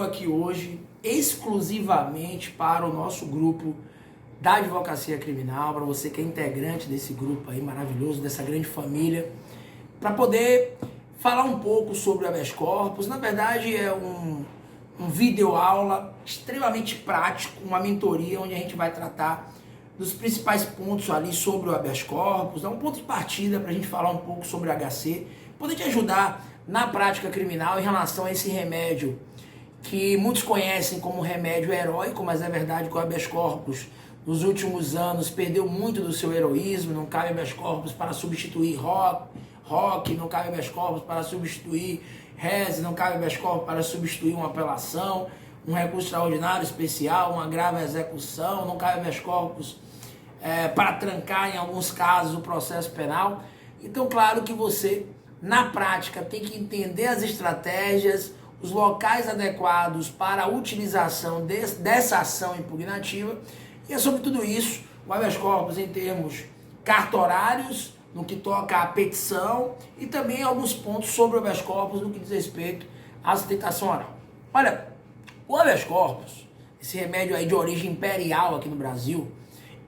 Aqui hoje exclusivamente para o nosso grupo da Advocacia Criminal, para você que é integrante desse grupo aí maravilhoso, dessa grande família, para poder falar um pouco sobre o habeas corpus. Na verdade é um vídeo aula extremamente prático, uma mentoria onde a gente vai tratar dos principais pontos ali sobre o habeas corpus, dar um ponto de partida para a gente falar um pouco sobre o HC, poder te ajudar na prática criminal em relação a esse remédio que muitos conhecem como remédio heróico, mas é verdade que o habeas corpus nos últimos anos perdeu muito do seu heroísmo. Não cabe habeas corpus para substituir rock, não cabe habeas corpus para substituir reze, não cabe habeas corpus para substituir uma apelação, um recurso extraordinário especial, uma grave execução, não cabe habeas corpus para trancar em alguns casos o processo penal. Então, claro que você, na prática, tem que entender as estratégias, os locais adequados para a utilização dessa ação impugnativa, e é sobre tudo isso o habeas corpus em termos cartorários, no que toca à petição, e também alguns pontos sobre o habeas corpus no que diz respeito à sustentação oral. Olha, o habeas corpus, esse remédio aí de origem imperial aqui no Brasil,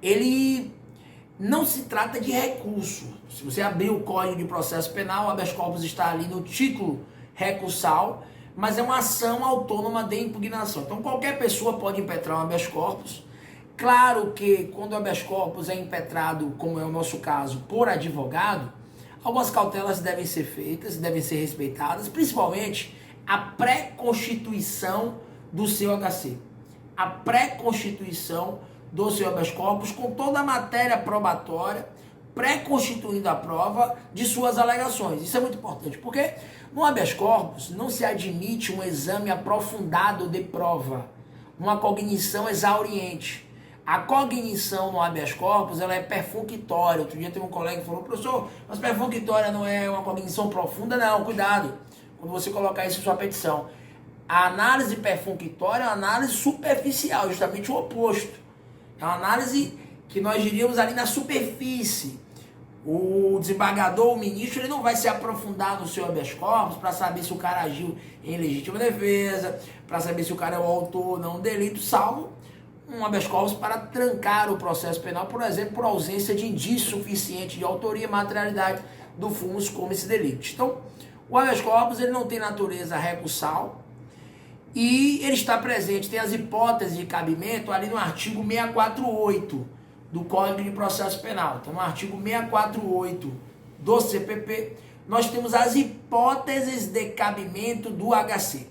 ele não se trata de recurso. Se você abrir o Código de Processo Penal, o habeas corpus está ali no título recursal, mas é uma ação autônoma de impugnação. Então qualquer pessoa pode impetrar um habeas corpus. Claro que quando o habeas corpus é impetrado, como é o nosso caso, por advogado, algumas cautelas devem ser feitas, devem ser respeitadas, principalmente a pré-constituição do seu HC. A pré-constituição do seu habeas corpus com toda a matéria probatória, pré-constituindo a prova de suas alegações. Isso é muito importante, porque no habeas corpus não se admite um exame aprofundado de prova, uma cognição exauriente. A cognição no habeas corpus ela é perfunctória. Outro dia teve um colega que falou: professor, mas perfunctória não é uma cognição profunda? Não, cuidado quando você colocar isso em sua petição. A análise perfunctória é uma análise superficial, justamente o oposto. É uma análise que nós diríamos ali na superfície. O desembargador, o ministro, ele não vai se aprofundar no seu habeas corpus para saber se o cara agiu em legítima defesa, para saber se o cara é o autor ou não do delito, salvo um habeas corpus para trancar o processo penal, por exemplo, por ausência de indício suficiente de autoria e materialidade do fumus comis delicti. Então, o habeas corpus ele não tem natureza recursal e ele está presente, tem as hipóteses de cabimento ali no artigo 648 do Código de Processo Penal. Então, no artigo 648 do CPP, nós temos as hipóteses de cabimento do HC.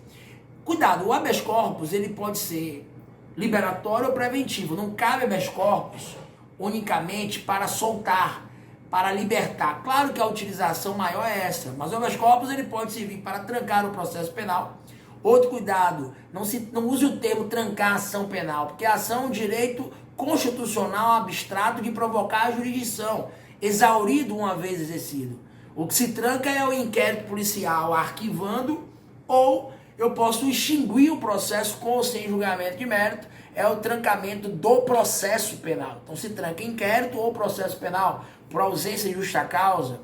Cuidado, o habeas corpus ele pode ser liberatório ou preventivo. Não cabe habeas corpus unicamente para soltar, para libertar. Claro que a utilização maior é essa, mas o habeas corpus ele pode servir para trancar o processo penal. Outro cuidado, não use o termo trancar a ação penal, porque a ação é um direito constitucional abstrato de provocar a jurisdição, exaurido uma vez exercido. O que se tranca é o inquérito policial arquivando, ou eu posso extinguir o processo com ou sem julgamento de mérito, é o trancamento do processo penal. Então se tranca inquérito ou processo penal por ausência de justa causa.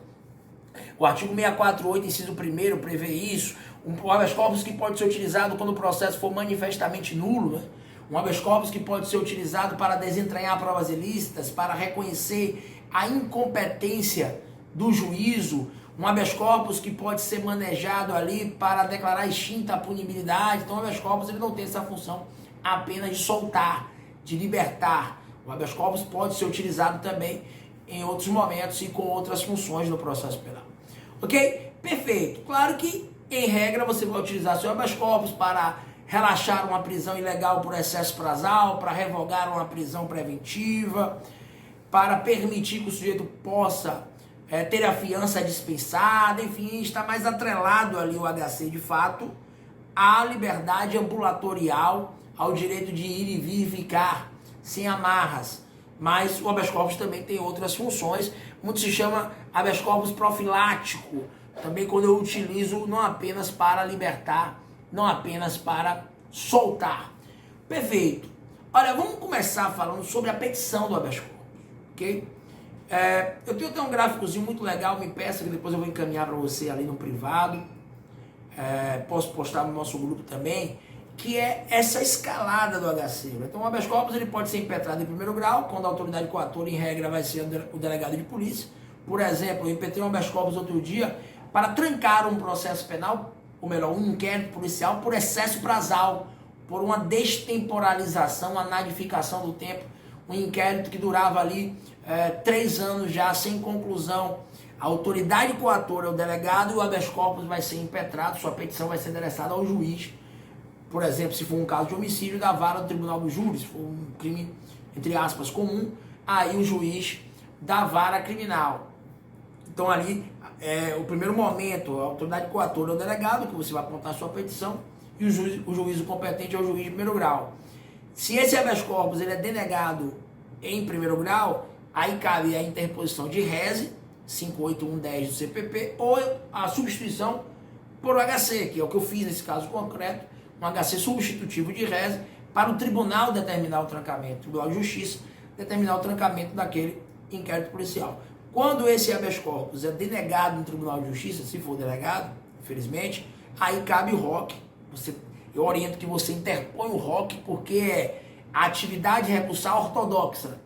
O artigo 648, inciso 1º, prevê isso. Um habeas corpus que pode ser utilizado quando o processo for manifestamente nulo, né? Um habeas corpus que pode ser utilizado para desentranhar provas ilícitas, para reconhecer a incompetência do juízo. Um habeas corpus que pode ser manejado ali para declarar extinta a punibilidade. Então o habeas corpus ele não tem essa função apenas de soltar, de libertar. O habeas corpus pode ser utilizado também em outros momentos e com outras funções no processo penal. Ok? Perfeito. Claro que, em regra, você vai utilizar seu habeas corpus para relaxar uma prisão ilegal por excesso prazal, para revogar uma prisão preventiva, para permitir que o sujeito possa ter a fiança dispensada, enfim, está mais atrelado ali o HC de fato à liberdade ambulatorial, ao direito de ir e vir e ficar sem amarras. Mas o habeas corpus também tem outras funções, muito se chama habeas corpus profilático, também quando eu utilizo não apenas para libertar, não apenas para soltar. Perfeito. Olha, vamos começar falando sobre a petição do habeas corpus, ok? Eu tenho até um gráficozinho muito legal, me peça que depois eu vou encaminhar para você ali no privado. Posso postar no nosso grupo também, que é essa escalada do HC. Então, o habeas corpus ele pode ser impetrado em primeiro grau, quando a autoridade coatora, em regra, vai ser o delegado de polícia. Por exemplo, eu impetrei um habeas corpus outro dia para trancar um processo penal, ou melhor, um inquérito policial por excesso prazal, por uma destemporalização, uma nadificação do tempo, um inquérito que durava ali 3 anos já sem conclusão. A autoridade coatora é o delegado e o habeas corpus vai ser impetrado, sua petição vai ser endereçada ao juiz. Por exemplo, se for um caso de homicídio, da vara do tribunal do júri, se for um crime, entre aspas, comum, aí o juiz da vara criminal. Então ali, o primeiro momento, a autoridade coatora é o delegado, que você vai apontar a sua petição, e o juízo competente é o juiz de primeiro grau. Se esse habeas corpus ele é denegado em primeiro grau, aí cabe a interposição de rese, 58110 do CPP, ou a substituição por HC, que é o que eu fiz nesse caso concreto, um HC substitutivo de rese, para o tribunal determinar o trancamento, o Tribunal de Justiça determinar o trancamento daquele inquérito policial. Quando esse habeas corpus é denegado no Tribunal de Justiça, se for delegado, infelizmente, aí cabe o ROC. Eu oriento que você interpõe o ROC, porque é a atividade recursal ortodoxa,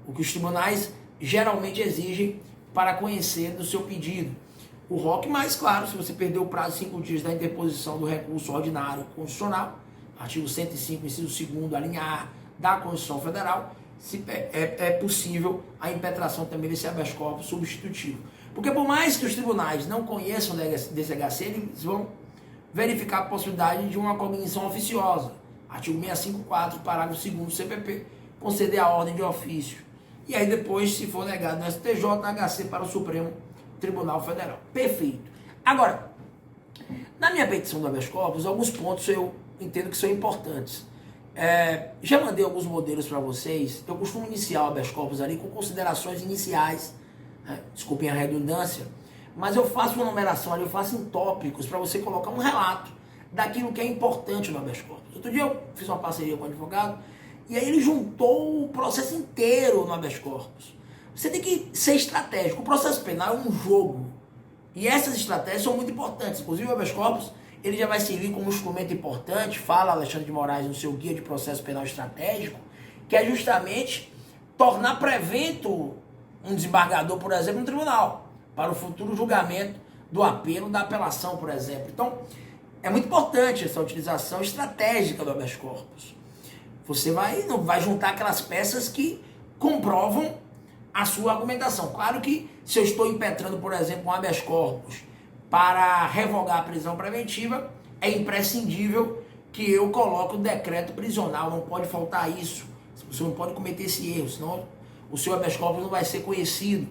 o que os tribunais geralmente exigem para conhecer do seu pedido. O ROC, mais claro, se você perdeu o prazo de 5 dias da interposição do recurso ordinário constitucional, artigo 105, inciso 2º, a linha A da Constituição Federal, é possível a impetração também desse habeas corpus substitutivo. Porque por mais que os tribunais não conheçam desse HC, eles vão verificar a possibilidade de uma cognição oficiosa. Artigo 654, parágrafo 2º do CPP, conceder a ordem de ofício. E aí depois, se for negado no STJ, HC para o Supremo Tribunal Federal. Perfeito. Agora, na minha petição do habeas corpus, alguns pontos eu entendo que são importantes. Já mandei alguns modelos para vocês. Eu costumo iniciar o habeas corpus ali com considerações iniciais, desculpem a redundância, mas eu faço uma numeração ali, eu faço em tópicos para você colocar um relato daquilo que é importante no habeas corpus. Outro dia eu fiz uma parceria com um advogado e aí ele juntou o processo inteiro no habeas corpus. Você tem que ser estratégico. O processo penal é um jogo e essas estratégias são muito importantes. Inclusive o habeas corpus ele já vai servir como um instrumento importante, fala Alexandre de Moraes no seu Guia de Processo Penal Estratégico, que é justamente tornar prevento um desembargador, por exemplo, no tribunal, para o futuro julgamento do apelo, da apelação, por exemplo. Então, é muito importante essa utilização estratégica do habeas corpus. Você não vai juntar aquelas peças que comprovam a sua argumentação. Claro que se eu estou impetrando, por exemplo, um habeas corpus para revogar a prisão preventiva, é imprescindível que eu coloque o decreto prisional, não pode faltar isso. Você não pode cometer esse erro, senão o seu habeas corpus não vai ser conhecido.